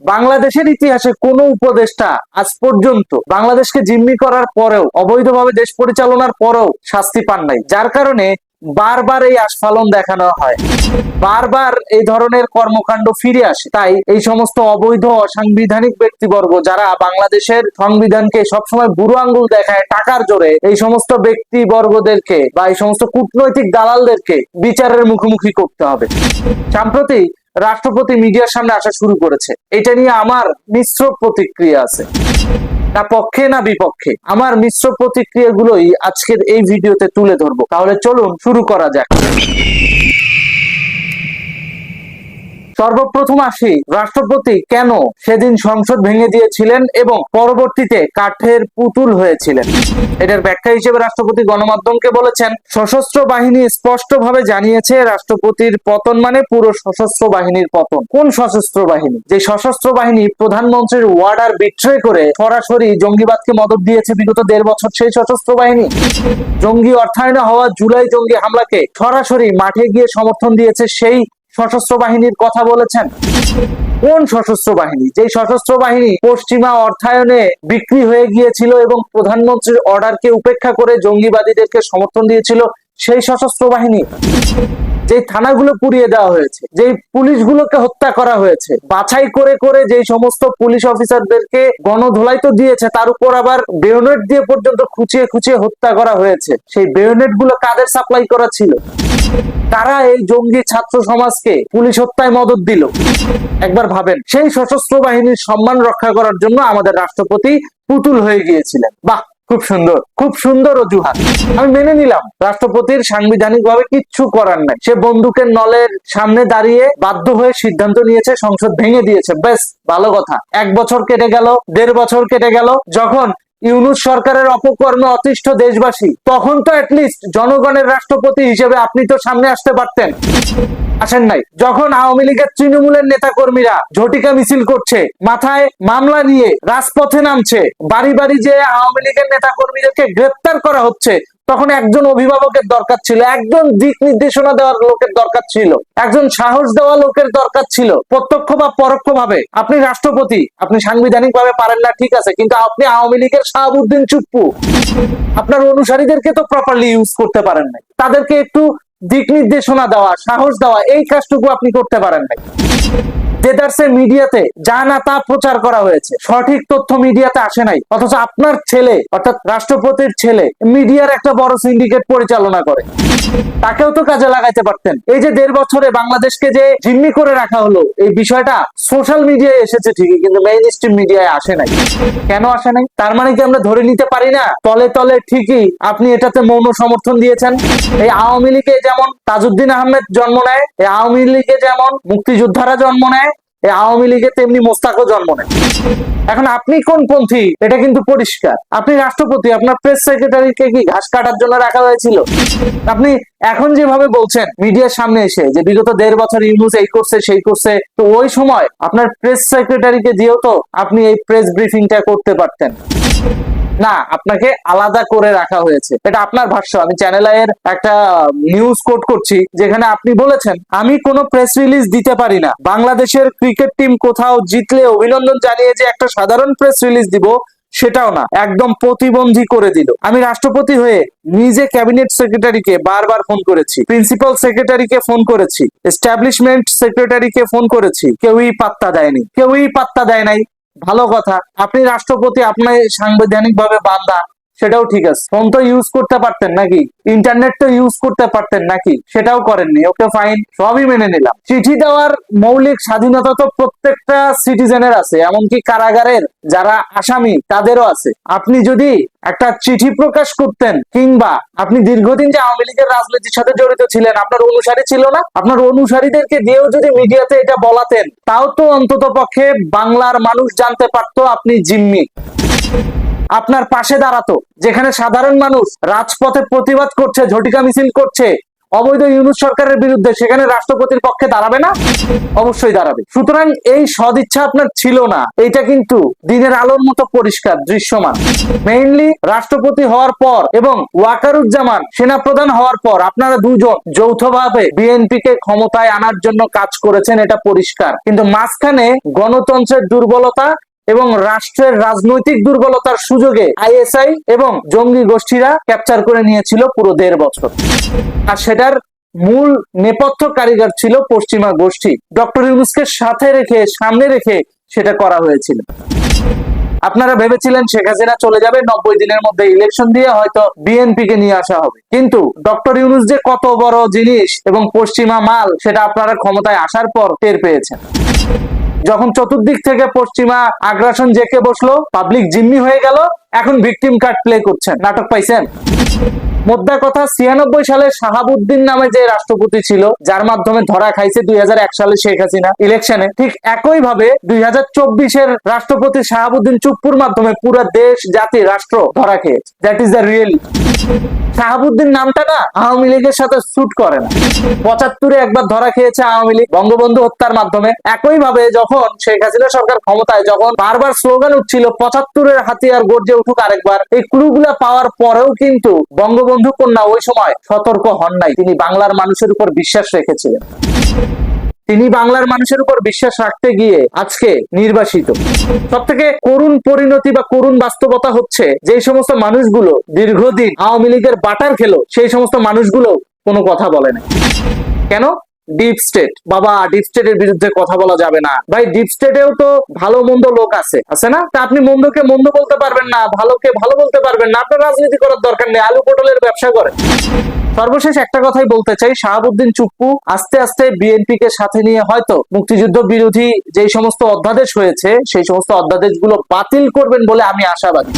বাংলাদেশের ইতিহাসে কোন উপদেষ্টা আজ পর্যন্ত বাংলাদেশকে জিম্মি করার পরেও, অবৈধভাবে দেশ পরিচালনার পরেও শাস্তি পান নাই, যার কারণে বারবার এই আস্ফালন দেখানো হয়, বারবার এই ধরনের কর্মকাণ্ড ফিরে আসে। তাই এই সমস্ত অবৈধ অসাংবিধানিক ব্যক্তিবর্গ যারা বাংলাদেশের সংবিধানকে সবসময় বুড়ো আঙ্গুল দেখায় টাকার জোরে, এই সমস্ত ব্যক্তিবর্গদেরকে বা এই সমস্ত কূটনৈতিক দালালদেরকে বিচারের মুখোমুখি করতে হবে। সম্প্রতি রাষ্ট্রপতি মিডিয়ার সামনে আসা শুরু করেছে, এটা নিয়ে আমার মিশ্র প্রতিক্রিয়া আছে, না পক্ষে না বিপক্ষে। আমার মিশ্র প্রতিক্রিয়াগুলোই আজকের এই ভিডিওতে তুলে ধরবো। তাহলে চলুন শুরু করা যাক। সর্বপ্রথম আসি, রাষ্ট্রপতি কেন সেদিন সংসদ ভেঙে দিয়েছিলেন এবং পরবর্তীতে কাঠের পুতুল হয়েছিলেন। এটার ব্যাখ্যা হিসেবে রাষ্ট্রপতি গণমাধ্যমকে বলেছেন, সশস্ত্র বাহিনী স্পষ্টভাবে জানিয়েছে রাষ্ট্রপতির পতন মানে পুরো সশস্ত্র বাহিনীর পতন। কোন সশস্ত্র বাহিনী? যে সশস্ত্র বাহিনী প্রধানমন্ত্রীর ওয়ার্ডার বিট্রে করে সরাসরি জঙ্গিবাদকে মদদ দিয়েছে বিগত 1.5 বছর, সেই সশস্ত্র বাহিনী। জঙ্গি অর্থায়নে হওয়া জুলাই জঙ্গি হামলাকে সরাসরি মাঠে গিয়ে সমর্থন দিয়েছে সেই সশস্ত্র বাহিনীর কথা বলেছেন। কোন সশস্ত্র বাহিনী? যে সশস্ত্র বাহিনী পশ্চিমা অর্থায়নে বিক্রি হয়ে গিয়েছিল এবং প্রধানমন্ত্রীর অর্ডারকে উপেক্ষা করে জঙ্গিবাদীদেরকে সমর্থন দিয়েছিল, সেই সশস্ত্র বাহিনী। যে থানাগুলো পুড়িয়ে দেওয়া হয়েছে, যে পুলিশগুলোকে হত্যা করা হয়েছে, বাছাই করে করে যে সমস্ত পুলিশ অফিসারদেরকে গণধোলাই তো দিয়েছে, তার উপর আবার বেয়োনেট দিয়ে পর্যন্ত খুঁচিয়ে খুঁচিয়ে হত্যা করা হয়েছে, সেই বেয়োনেট গুলো কাদের সাপ্লাই করা ছিল? তারা এই জঙ্গি ছাত্র সমাজকে পুলিশ হত্যায় মদদ দিল। একবার ভাবেন, সেই সশস্ত্র বাহিনীর সম্মান রক্ষা করার জন্য আমাদের রাষ্ট্রপতি পুতুল হয়ে গিয়েছিলেন। বাহ, খুব সুন্দর, খুব সুন্দর অজুহাত। আমি মেনে নিলাম রাষ্ট্রপতির সাংবিধানিক ভাবে কিচ্ছু করার নাই, সে বন্দুকের নলের সামনে দাঁড়িয়ে বাধ্য হয়ে সিদ্ধান্ত নিয়েছে, সংসদ ভেঙে দিয়েছে, বেশ ভালো কথা। 1 বছর কেটে গেল, 1.5 বছর কেটে গেল, যখন ইউনূস সরকারের অপকর্মে অতিষ্ঠ দেশবাসী, তখন তো অ্যাটলিস্ট জনগণের রাষ্ট্রপতি হিসেবে আপনি তো সামনে আসতে পারতেন, আসেন নাই। যখন আওয়ামী লীগের তৃণমূলের নেতা কর্মীরা ঝটিকা মিছিল করছে, মাথায় মামলা নিয়ে রাজপথে নামছে, বাড়ি বাড়ি যে আওয়ামী লীগের নেতা কর্মীদেরকে গ্রেপ্তার করা হচ্ছে, তখন একজন অভিভাবকের দরকার ছিল, একজন দিক নির্দেশনা দেওয়ার লোকের দরকার ছিল, একজন সাহস দেওয়া লোকের দরকার ছিল। প্রত্যক্ষ বা পরোক্ষ ভাবে আপনি রাষ্ট্রপতি, আপনি সাংবিধানিক ভাবে পারেন না, ঠিক আছে, কিন্তু আপনি আওয়ামী লীগের শাহাবুদ্দিন চুপ্পু, আপনার অনুসারীদেরকে তো প্রপারলি ইউজ করতে পারেন নাই, তাদেরকে একটু দিক নির্দেশনা দেওয়া, সাহস দেওয়া, এই কাজটুকু আপনি করতে পারেন নাই। দেদারসে মিডিয়াতে যা না তা প্রচার করা হয়েছে, সঠিক তথ্য মিডিয়াতে আসে নাই, অথচ আপনার ছেলে অর্থাৎ রাষ্ট্রপতির ছেলে মিডিয়ার একটা বড় সিন্ডিকেট পরিচালনা করে, তাকেও তো কাজে লাগাইতে পারতেন। এই যে 1.5 বছরে বাংলাদেশকে যে জিম্মি করে রাখা হলো, এই বিষয়টা সোশ্যাল মিডিয়ায় এসেছে ঠিকই, কিন্তু মেইন স্ট্রিম মিডিয়ায় আসে নাই। কেন আসে নাই? তার মানে কি আমরা ধরে নিতে পারি না তলে তলে ঠিকই আপনি এটাতে মৌন সমর্থন দিয়েছেন? এই আওয়ামী লীগে যেমন তাজউদ্দিন আহমেদ জন্ম নেয়, এই আওয়ামী লীগে যেমন মুক্তিযোদ্ধারা জন্ম নেয়, এই আওয়ামী লীগে তেমনি মোস্তাকও জন্ম নেয়। এখন আপনি কোন পন্থী এটা কিন্তু পরিষ্কার। আপনি রাষ্ট্রপতি, আপনার প্রেস সেক্রেটারিকে কি ঘাস কাটার জন্য রাখা হয়েছিল? আপনি এখন যেভাবে বলছেন মিডিয়ার সামনে এসে যে বিগত 1.5 বছর ইউনূস এই করছে সেই করছে, তো ওই সময় আপনার প্রেস সেক্রেটারিকে দিয়েও তো আপনি এই প্রেস ব্রিফিংটা করতে পারতেন না, আপনাকে আলাদা করে রাখা হয়েছে। এটা আপনার ভাষ্য, আমি চ্যানেল আই এর একটা নিউজ কোট করছি, যেখানে আপনি বলেছেন, আমি কোনো প্রেস রিলিজ দিতে পারি না, বাংলাদেশের ক্রিকেট টিম কোথাও জিতলে অভিনন্দন জানিয়ে যে একটা সাধারণ প্রেস রিলিজ দিব সেটাও না, একদম প্রতিবন্ধী করে দিল। আমি রাষ্ট্রপতি হয়ে নিজে ক্যাবিনেট সেক্রেটারিকে বারবার ফোন করেছি, প্রিন্সিপাল সেক্রেটারিকে ফোন করেছি, এস্টাবলিশমেন্ট সেক্রেটারিকে ফোন করেছি, কেউই পাত্তা দেয়নি, কেউই পাত্তা দেয় নাই। ভালো কথা, আপনি রাষ্ট্রপতি, আপনার সাংবিধানিক ভাবে বান্দা, সেটাও ঠিক আছে। ফোন তো ইউজ করতে পারতেন নাকি? ইন্টারনেট তো ইউজ করতে পারতেন নাকি? সেটাও করেননি, ওকে ফাইন, সবই মেনে নিলাম। চিঠি দেওয়ার মৌলিক স্বাধীনতা তো প্রত্যেকটা সিটিজেনের আছে, এমনকি কারাগারের যারা আসামি তাদেরও আছে। আপনি যদি একটা চিঠি প্রকাশ করতেন, কিংবা আপনি দীর্ঘদিন যে আওয়ামী লীগের রাজনীতির সাথে জড়িত ছিলেন, আপনার অনুসারী ছিল না, আপনার অনুসারীদেরকে দিয়েও যদি মিডিয়াতে এটা বলাতেন, তাও তো অন্তত পক্ষে বাংলার মানুষ জানতে পারতো আপনি জিম্মি। আপনার পাশে দাঁড়াতো, যেখানে সাধারণ মানুষ রাজপথে প্রতিবাদ করছে, ঝটিকা মিছিল করছে, অবৈধ ইউনূস সরকারের বিরুদ্ধে, সেখানে রাষ্ট্রপতির পক্ষে দাঁড়াবে না? অবশ্যই দাঁড়াবে। সুতরাং এই সদিচ্ছা আপনার ছিল না, এটা কিন্তু দিনের আলোর মতো পরিষ্কার দৃশ্যমান। মেইনলি রাষ্ট্রপতি হওয়ার পর এবং ওয়াকারুজ্জামান সেনাপ্রধান হওয়ার পর আপনারা দুজন যৌথভাবে বিএনপি কে ক্ষমতায় আনার জন্য কাজ করেছেন, এটা পরিষ্কার। কিন্তু মাঝখানে গণতন্ত্রের দুর্বলতা এবং রাষ্ট্রের রাজনৈতিক দুর্বলতার সুযোগে আইএসআই এবং জঙ্গি গোষ্ঠীরা ক্যাপচার করে নিয়েছিল পুরো 1.5 বছর। আর সেটার মূল নেপথ্য কারিগর ছিল পশ্চিমা গোষ্ঠী। ডক্টর ইউনূসকে সাথে রেখে, সামনে রেখে সেটা করা হয়েছিল। আপনারা ভেবেছিলেন শেখ হাসিনা চলে যাবে, 90 দিনের মধ্যে ইলেকশন দিয়ে হয়তো বিএনপি কে নিয়ে আসা হবে। কিন্তু ডক্টর ইউনূস যে কত বড় জিনিস এবং পশ্চিমা মাল, সেটা আপনারা ক্ষমতায় আসার পর টের পেয়েছেন। যখন চতুর্দিক থেকে পশ্চিমা আগ্রাসন জেকে বসলো, পাবলিক জিম্মি হয়ে গেল, এখন ভিকটিম কার্ড প্লে করছেন, নাটক পাইছেন। মোদ্দা কথা, 96 সালে শাহাবুদ্দিন নামে যে রাষ্ট্রপতি ছিল, যার মাধ্যমে ধরা খাইছে 2001 সালে শেখ হাসিনা ইলেকশনে, ঠিক একই ভাবে 2024-এর রাষ্ট্রপতি শাহাবুদ্দিন চুপ্পুর মাধ্যমে পুরো দেশ, জাতি, রাষ্ট্র ধরা খেয়েছে। That is the reality. Shahabuddin নামটা না আওয়ামী লীগের সাথে স্যুট করে না। 75-এ একবার ধরা খেয়েছে আওয়ামী লীগ বঙ্গবন্ধু হত্যার মাধ্যমে। একই ভাবে যখন শেখ হাসিনা সরকার ক্ষমতায়, যখন বারবার স্লোগান উঠছিল 75-এর হাতিয়ার গর্জে উঠুক আরেকবার, এই ক্লুগুলা পাওয়ার পরেও কিন্তু বঙ্গবন্ধু কন্যা ওই সময় সতর্ক হন নাই। তিনি বাংলার মানুষের উপর বিশ্বাস রেখেছিলেন। তিনি বাংলার মানুষের উপর বিশ্বাস রাখতে গিয়ে আজকে নির্বাসিত। সব থেকে করুণ পরিণতি বা করুণ বাস্তবতা হচ্ছে, যে সমস্ত মানুষগুলো দীর্ঘদিন আওয়ামী লীগের বাটার খেলো, সেই সমস্ত মানুষগুলো কোনো কথা বলে না। কেন? Deep state. বাবা, ডিপ স্টেটের বিরুদ্ধে কথা বলা যাবে না ভাই। ডিপ স্টেটেও তো ভালো মন্দ লোক আছে না? তা আপনি মন্দকে মন্দ বলতে পারবেন না, ভালোকে ভালো বলতে পারবেন না। আপনার রাজনীতি করার দরকার নেই, আলু পটলের ব্যবসা করেন। সর্বশেষ একটা কথাই বলতে চাই, শাহাবুদ্দিন চুপ্পু আস্তে আস্তে বিএনপি কে সাথে নিয়ে হয়তো মুক্তিযুদ্ধ বিরোধী যে সমস্ত অধ্যাদেশ হয়েছে, সেই সমস্ত অধ্যাদেশগুলো বাতিল করবেন বলে আমি আশাবাদী।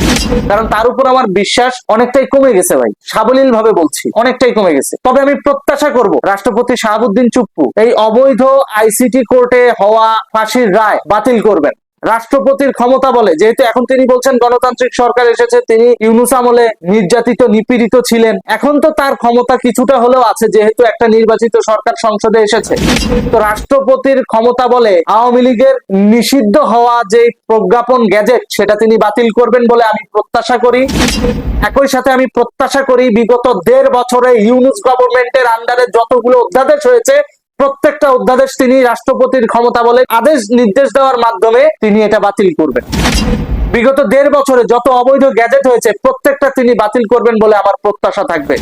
কারণ তার উপর আমার বিশ্বাস অনেকটাই কমে গেছে ভাই, সাবলীল ভাবে বলছি, অনেকটাই কমে গেছে। তবে আমি প্রত্যাশা করব রাষ্ট্রপতি শাহাবুদ্দিন চুপ্পু এই অবৈধ আইসিটি কোর্টে হওয়া ফাঁসির রায় বাতিল করবেন। রাষ্ট্রপতির ক্ষমতা বলে, যেহেতু এখন তিনি বলছেন গণতান্ত্রিক সরকার এসেছে, তিনি ইউনূস আমলে নির্যাতিত নিপীড়িত ছিলেন, এখন তো তার ক্ষমতা কিছুটা হলেও আছে, যেহেতু একটা নির্বাচিত সরকার সংসদে এসেছে। তো রাষ্ট্রপতির ক্ষমতা বলে আওয়ামী লীগের নিষিদ্ধ হওয়া যে প্রজ্ঞাপন গ্যাজেট, সেটা তিনি বাতিল করবেন বলে আমি প্রত্যাশা করি। একই সাথে আমি প্রত্যাশা করি বিগত 1.5 বছরে ইউনূস গভর্নমেন্টের আন্ডারে যতগুলো অধ্যাদেশ হয়েছে, প্রত্যেকটা অধ্যাদেশ তিনি রাষ্ট্রপতির ক্ষমতা বলে আদেশ নির্দেশ দেওয়ার মাধ্যমে তিনি এটা বাতিল করবেন। বিগত 1.5 বছরে যত অবৈধ গ্যাজেট হয়েছে, প্রত্যেকটা তিনি বাতিল করবেন বলে আমার প্রত্যাশা থাকবে।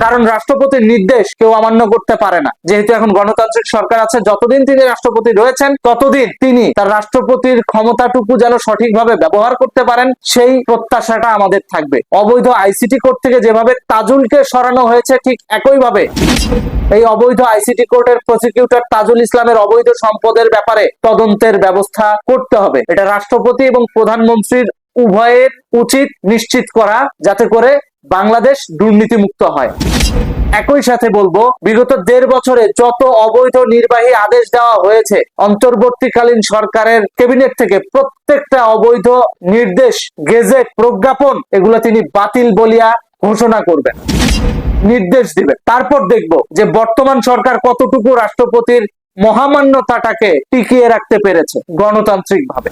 কারণ রাষ্ট্রপতির নির্দেশ কেউ অমান্য করতে পারে না। যেহেতু এখন গণতান্ত্রিক সরকার আছে, যতদিন তিনি রাষ্ট্রপতি রয়েছেন, ততদিন তিনি তার রাষ্ট্রপতির ক্ষমতাটুকু যেন সঠিকভাবে ব্যবহার করতে পারেন, সেই প্রত্যাশাটা আমাদের থাকবে। অবৈধ আইসিটি কোর্ট থেকে যেভাবে তাজুলকে সরানো হয়েছে, ঠিক একইভাবে এই অবৈধ আইসিটি কোর্টের প্রসিকিউটর তাজুল ইসলামের অবৈধ সম্পদের ব্যাপারে তদন্তের ব্যবস্থা করতে হবে। এটা রাষ্ট্রপতি এবং প্রধানমন্ত্রীর উভয়ের উচিত নিশ্চিত করা, যাতে করে বাংলাদেশ দুর্নীতিমুক্ত হয়। একই সাথে বলবো, বিগত 1.5 বছরে যত অবৈধ নির্বাহী আদেশ দেওয়া হয়েছে অন্তর্বর্তীকালীন সরকারের ক্যাবিনেট থেকে, প্রত্যেকটা অবৈধ নির্দেশ, গেজেট, প্রজ্ঞাপন, এগুলো তিনি বাতিল বলিয়া ঘোষণা করবেন, নির্দেশ দিবেন। তারপর দেখব যে বর্তমান সরকার কতটুকু রাষ্ট্রপতির মহামান্যতাটাকে টিকিয়ে রাখতে পেরেছে গণতান্ত্রিক ভাবে।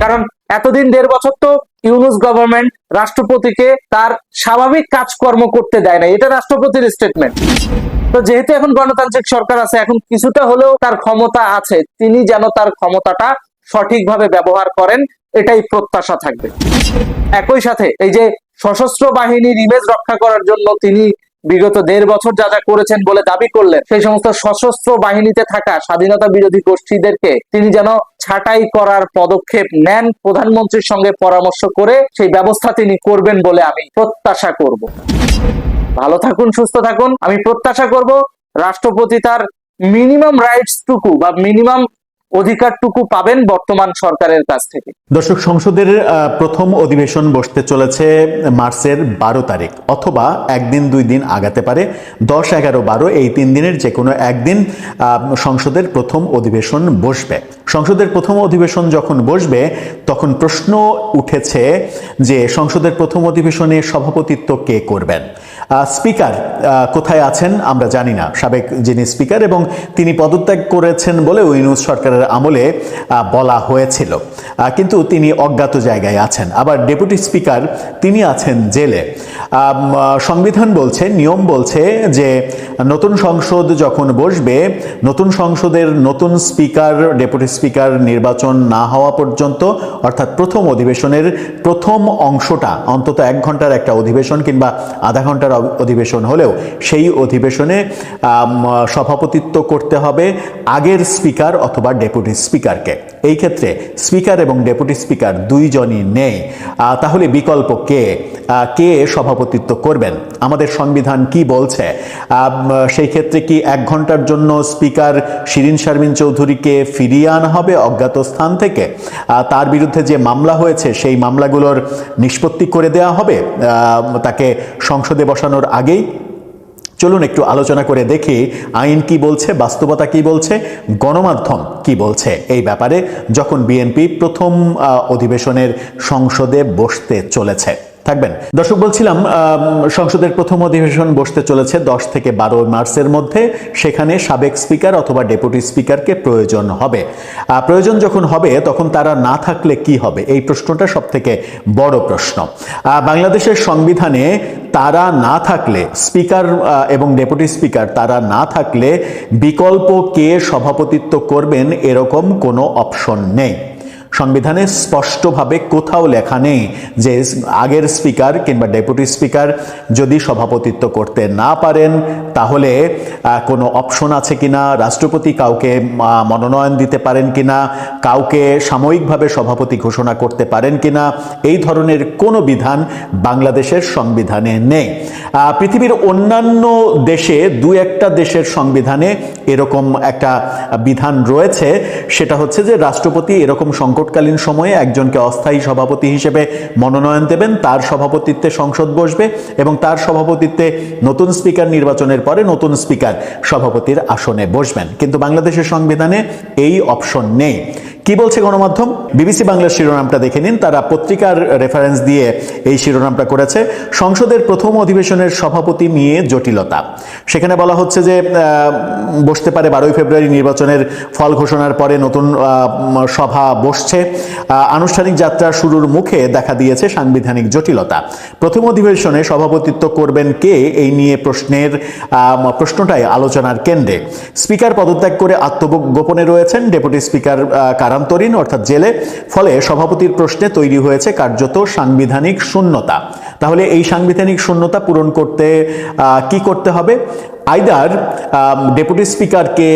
কারণ এতদিন 1.5 বছর তো ইউনূস গভর্নমেন্ট রাষ্ট্রপতিকে তার স্বাভাবিক কাজকর্ম করতে দেয় না, এটা রাষ্ট্রপতির স্টেটমেন্ট। তো যেহেতু এখন গণতান্ত্রিক সরকার আছে, এখন কিছুটা হলেও তার ক্ষমতা আছে, তিনি যেন তার ক্ষমতাটা সঠিকভাবে ব্যবহার করেন, এটাই প্রত্যাশা থাকবে। একই সাথে এই যে সশস্ত্র বাহিনীর ইমেজ রক্ষা করার জন্য তিনি বিগত 1.5 বছর যা যা করেছেন বলে দাবি করলেন, সেই সমস্ত সশস্ত্র বাহিনীতে থাকা স্বাধীনতা বিরোধী গোষ্ঠীদেরকে তিনি যেন ছাঁটাই করার পদক্ষেপ নেন, প্রধানমন্ত্রীর সঙ্গে পরামর্শ করে সেই ব্যবস্থা তিনি করবেন বলে আমি প্রত্যাশা করব। ভালো থাকুন, সুস্থ থাকুন। আমি প্রত্যাশা করব রাষ্ট্রপতি তার মিনিমাম রাইটস টুকু বা মিনিমাম অধিকারটুকু পাবেন বর্তমান সরকারের কাছ থেকে। দর্শক, সংসদের প্রথম অধিবেশন বসতে চলেছে মার্চের 12 তারিখ, অথবা একদিন 2 দিন আগাতে পারে। 10, 11, 12 এই 3 দিনের যে কোনো একদিন সংসদের প্রথম অধিবেশন বসবে। সংসদের প্রথম অধিবেশন যখন বসবে, তখন প্রশ্ন উঠেছে যে সংসদের প্রথম অধিবেশনে সভাপতিত্ব কে করবেন। স্পিকার কোথায় আছেন আমরা জানি না, সাবেক যিনি স্পিকার, এবং তিনি পদত্যাগ করেছেন বলেও ইউনূস সরকারের আমলে বলা হয়েছিল, কিন্তু তিনি অজ্ঞাত জায়গায় আছেন। আবার ডেপুটি স্পিকার তিনি আছেন জেলে। সংবিধান বলছে, নিয়ম বলছে যে নতুন সংসদ যখন বসবে, নতুন সংসদের নতুন স্পিকার, ডেপুটি স্পিকার নির্বাচন না হওয়া পর্যন্ত, অর্থাৎ প্রথম অধিবেশনের প্রথম অংশটা, অন্তত 1 ঘন্টার একটা অধিবেশন কিংবা আধা ঘন্টার অধিবেশন হলেও সেই অধিবেশনে সভাপতিত্ব করতে হবে আগের স্পিকার অথবা ডেপুটি স্পিকারকে। এই ক্ষেত্রে স্পিকার এবং ডেপুটি স্পিকার দুইজনই নেই। তাহলে বিকল্প কে সভাপতিত্ব করবেন? আমাদের সংবিধান কি বলছে? সেই ক্ষেত্রে কি 1 ঘন্টার জন্য স্পিকার শিরিন শারমিন চৌধুরীকে ফিরিয়ে আনা হবে অজ্ঞাত স্থান থেকে? তার বিরুদ্ধে যে মামলা হয়েছে সেই মামলাগুলোর নিষ্পত্তি করে দেওয়া হবে তাকে সংসদে বসানোর আগেই? চলুন একটু আলোচনা করে দেখি আইন কি বলছে, বাস্তবতা কি বলছে, গণমাধ্যম কি বলছে এই ব্যাপারে, যখন বিএনপি প্রথম অধিবেশনের সংসদে বসতে চলেছে। থাকবেন দর্শক। বলছিলাম সংসদের প্রথম অধিবেশন বসতে চলেছে 10 থেকে 12 মার্চের মধ্যে। সেখানে সাবেক স্পিকার অথবা ডেপুটি স্পিকারকে প্রয়োজন হবে। প্রয়োজন যখন হবে তখন তারা না থাকলে কি হবে? এই প্রশ্নটা সব থেকে বড় প্রশ্ন। বাংলাদেশের সংবিধানে তারা না থাকলে, স্পিকার এবং ডেপুটি স্পিকার তারা না থাকলে বিকল্প কে সভাপতিত্ব করবেন এরকম কোনো অপশন নেই। সংবিধানে স্পষ্টভাবে কোথাও লেখা নেই যে আগের স্পিকার কিংবা ডেপুটি স্পিকার যদি সভাপতিত্ব করতে না পারেন তাহলে কোনো অপশন আছে কিনা, রাষ্ট্রপতি কাউকে মনোনয়ন দিতে পারেন কিনা, কাউকে সাময়িকভাবে সভাপতি ঘোষণা করতে পারেন কিনা, এই ধরনের কোনো বিধান বাংলাদেশের সংবিধানে নেই। পৃথিবীর অন্যান্য দেশে 2-1টা দেশের সংবিধানে এরকম একটা বিধান রয়েছে। সেটা হচ্ছে যে রাষ্ট্রপতি এরকম সংকটকালীন সময়ে একজনকে অস্থায়ী সভাপতি হিসেবে মনোনয়ন দেবেন, তার সভাপতিত্বে সংসদ বসবে এবং তার সভাপতিত্বে নতুন স্পিকার নির্বাচনের পরে নতুন স্পিকার সভাপতির আসনে বসবেন। কিন্তু বাংলাদেশের সংবিধানে এই অপশন নেই। কি বলছে গণমাধ্যম? বিবিসি বাংলার শিরোনামটা দেখে নিন। তারা পত্রিকার রেফারেন্স দিয়ে এই শিরোনামটা করেছে, সংসদের প্রথম অধিবেশনের সভাপতি নিয়ে জটিলতা। সেখানে বলা হচ্ছে যে বসতে পারে 12ই ফেব্রুয়ারি নির্বাচনের ফল ঘোষণার পরে নতুন সভা বসছে। আনুষ্ঠানিক যাত্রা শুরুর মুখে দেখা দিয়েছে সাংবিধানিক জটিলতা। প্রথম অধিবেশনে সভাপতিত্ব করবেন কে, এই নিয়ে প্রশ্নটাই আলোচনার কেন্দ্রে। স্পিকার পদত্যাগ করে আত্মগোপনে রয়েছেন, ডেপুটি স্পিকার কারান্তরীণ অর্থাৎ জেলে। ফলে সভাপতির প্রশ্নে তৈরি হয়েছে কার্যত সাংবিধানিক শূন্যতা। তাহলে এই সাংবিধানিক শূন্যতা পূরণ করতে কি করতে হবে? আইদার ডেপুটি স্পিকারকে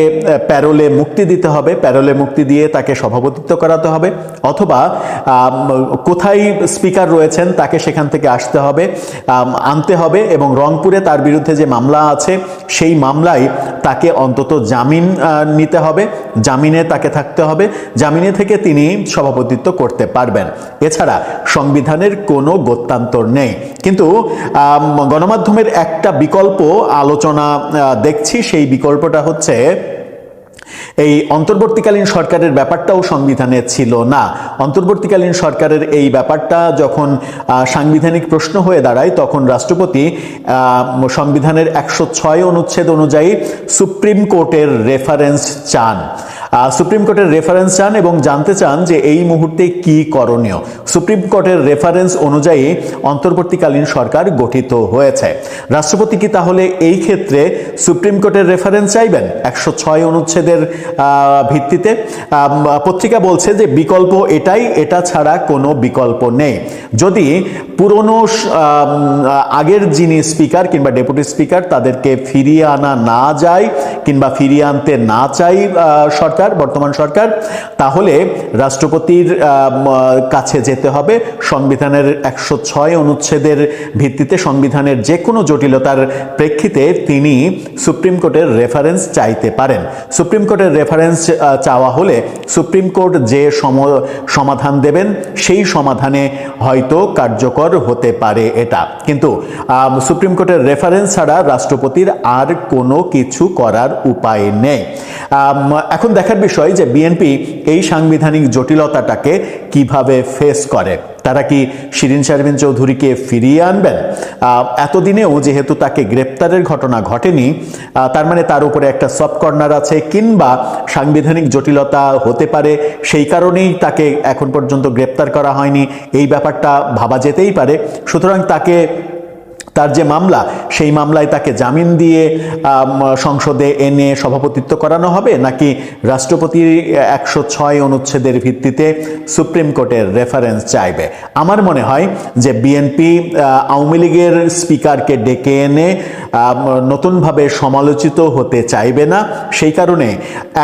প্যারোলে মুক্তি দিতে হবে, প্যারোলে মুক্তি দিয়ে তাকে সভাপতিত্ব করাতে হবে, অথবা কোথায় স্পিকার রয়েছেন তাকে সেখান থেকে আনতে হবে এবং রংপুরে তার বিরুদ্ধে যে মামলা আছে সেই মামলায় তাকে অন্তত জামিন নিতে হবে, জামিনে তাকে থাকতে হবে, জামিনে থেকে তিনি সভাপতিত্ব করতে পারবেন। এছাড়া সংবিধানের কোনো গত্যান্তর নেই। কিন্তু গণমাধ্যমের একটা বিকল্প আলোচনা দেখছি, সেই বিকল্পটা হচ্ছে এই অন্তর্বর্তীকালীন সরকারের ব্যাপারটাও সংবিধানে ছিল না। অন্তর্বর্তীকালীন সরকারের এই ব্যাপারটা যখন সাংবিধানিক প্রশ্ন হয়ে দাঁড়ায় তখন রাষ্ট্রপতি সংবিধানের 106 অনুচ্ছেদ অনুযায়ী সুপ্রিম কোর্টের রেফারেন্স চান। সুপ্রিম কোর্টের রেফারেন্স চান এবং জানতে চান যে এই মুহূর্তে কি করণীয়। সুপ্রিম কোর্টের রেফারেন্স অনুযায়ী অন্তর্বর্তীকালীন সরকার গঠিত হয়েছে। রাষ্ট্রপতি কি তাহলে এই ক্ষেত্রে সুপ্রিম কোর্টের রেফারেন্স চাইবেন 106 অনুচ্ছেদের ভিত্তিতে? পত্রিকা বলছে যে বিকল্প এটাই, এটা ছাড়া কোনো বিকল্প নেই। যদি পুরনো আগের যিনি স্পিকার কিংবা ডেপুটি স্পিকার তাদেরকে ফিরিয়ে আনা না যায় কিংবা ফিরিয়ে আনতে না চাই বর্তমান সরকার, তাহলে রাষ্ট্রপতির কাছে যেতে হবে। সংবিধানের 106 অনুচ্ছেদের ভিত্তিতে সংবিধানের যে কোনো জটিলতার প্রেক্ষিতে তিনি সুপ্রিম কোর্টের রেফারেন্স চাইতে পারেন। সুপ্রিম কোর্টের রেফারেন্স চাওয়া হলে সুপ্রিম কোর্ট যে সমাধান দেবেন সেই সমাধানে হয়তো কার্যকর হতে পারে এটা। কিন্তু সুপ্রিম কোর্টের রেফারেন্স ছাড়া রাষ্ট্রপতির আর কোনো কিছু করার উপায় নেই। এখন দেখার বিষয় যে বিএনপি এই সাংবিধানিক জটিলতাটাকে কিভাবে ফেস করে। তারা কি শিরিন শারমিন চৌধুরীকে ফিরিয়ে আনবেন? এতদিনেও যেহেতু তাকে গ্রেপ্তারের ঘটনা ঘটেনি, তার মানে তার উপরে একটা সফট কর্নার আছে, কিংবা সাংবিধানিক জটিলতা হতে পারে, সেই কারণেই তাকে এখন পর্যন্ত গ্রেপ্তার করা হয়নি, এই ব্যাপারটা ভাবা যেতেই পারে। সুতরাং তার যে মামলা, সেই মামলায় তাকে জামিন দিয়ে সংসদে এনে সভাপতিত্ব করানো হবে, নাকি রাষ্ট্রপতির 106 অনুচ্ছেদের ভিত্তিতে সুপ্রিম কোর্টের রেফারেন্স চাইবে? আমার মনে হয় যে বিএনপি আওয়ামী লীগের স্পিকারকে ডেকে এনে নতুনভাবে সমালোচিত হতে চাইবে না, সেই কারণে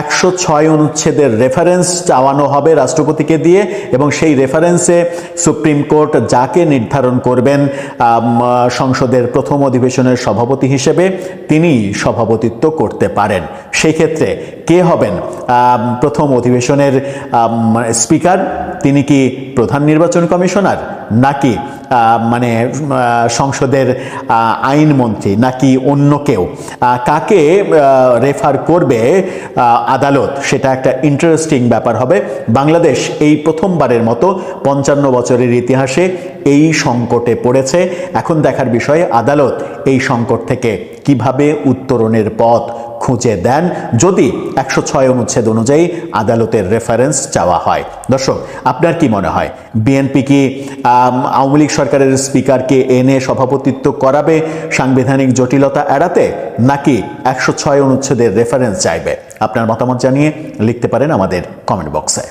106 অনুচ্ছেদের রেফারেন্স চাওয়ানো হবে রাষ্ট্রপতিকে দিয়ে, এবং সেই রেফারেন্সে সুপ্রিম কোর্ট যাকে নির্ধারণ করবেন সংসদের প্রথম অধিবেশনের সভাপতি হিসেবে, তিনি সভাপতিত্ব করতে পারেন। সেই ক্ষেত্রে কে হবেন প্রথম অধিবেশনের স্পিকার? তিনি কি প্রধান নির্বাচন কমিশনার, নাকি সংসদের আইনমন্ত্রী, নাকি অন্য কেউ? কাকে রেফার করবে আদালত, সেটা একটা ইন্টারেস্টিং ব্যাপার হবে। বাংলাদেশ এই প্রথমবারের মতো 55 বছরের ইতিহাসে এই সংকটে পড়েছে। এখন দেখার বিষয় আদালত এই সংকট থেকে কিভাবে উত্তরণের পথ খুঁজে দেন, যদি 106 অনুচ্ছেদ অনুযায়ী আদালতের রেফারেন্স চাওয়া হয়। দর্শক, আপনার কি মনে হয়, বিএনপি কি আওয়ামী লীগ সরকারের স্পিকারকে এনে সভাপতিত্ব করাবে সাংবিধানিক জটিলতা এড়াতে, নাকি 106 অনুচ্ছেদের রেফারেন্স চাইবে? আপনার মতামত জানিয়ে লিখতে পারেন আমাদের কমেন্ট বক্সে।